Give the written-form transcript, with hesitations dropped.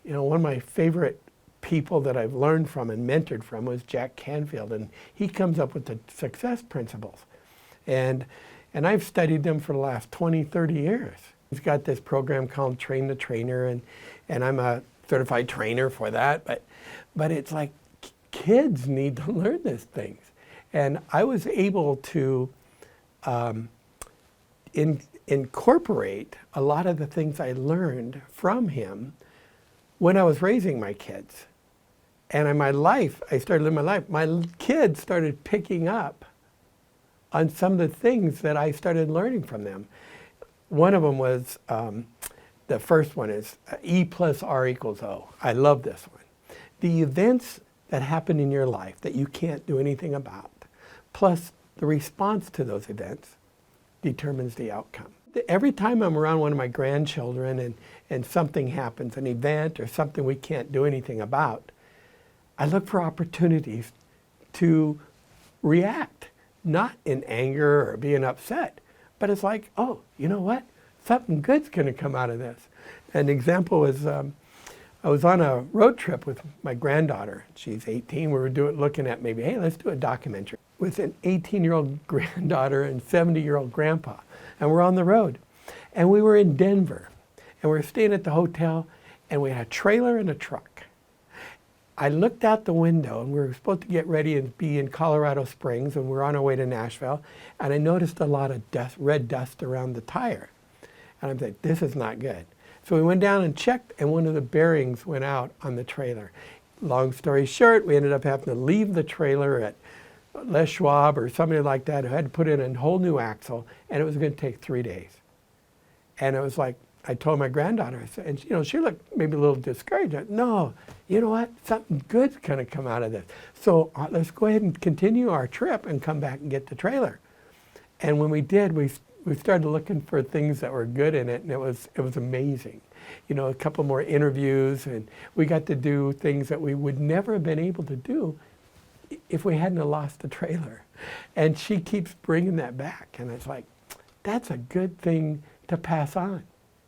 You know, one of my favorite people that I've learned from and mentored from was Jack Canfield, and he comes up with the success principles. And I've studied them for the last 20, 30 years. He's got this program called Train the Trainer, and I'm a certified trainer for that, but it's like kids need to learn these things. And I was able to incorporate a lot of the things I learned from him when I was raising my kids. And in my life, I started living my life, my kids started picking up on some of the things that I started learning from them. One of them was, the first one is E plus R equals O. I love this one. The events that happen in your life that you can't do anything about, plus the response to those events, determines the outcome. Every time I'm around one of my grandchildren and something happens, an event or something we can't do anything about, I look for opportunities to react, not in anger or being upset, but it's like, oh, you know what? Something good's going to come out of this. An example was, I was on a road trip with my granddaughter. She's 18. We were looking at maybe, hey, let's do a documentary with an 18-year-old granddaughter and 70-year-old grandpa. And we're on the road. And we were in Denver. And we were staying at the hotel, and we had a trailer and a truck. I looked out the window, and we were supposed to get ready and be in Colorado Springs, and we were on our way to Nashville, and I noticed a lot of dust, red dust around the tire. And I'm like, this is not good. So we went down and checked, and one of the bearings went out on the trailer. Long story short, we ended up having to leave the trailer at Les Schwab or somebody like that who had to put in a whole new axle, and it was going to take 3 days. And it was like, I told my granddaughter, I said, and you know, she looked maybe a little discouraged. No, you know what? Something good's going to come out of this. So let's go ahead and continue our trip and come back and get the trailer. And when we did, we started looking for things that were good in it, and it was amazing. You know, a couple more interviews, and we got to do things that we would never have been able to do if we hadn't have lost the trailer. And she keeps bringing that back, and it's like, that's a good thing to pass on.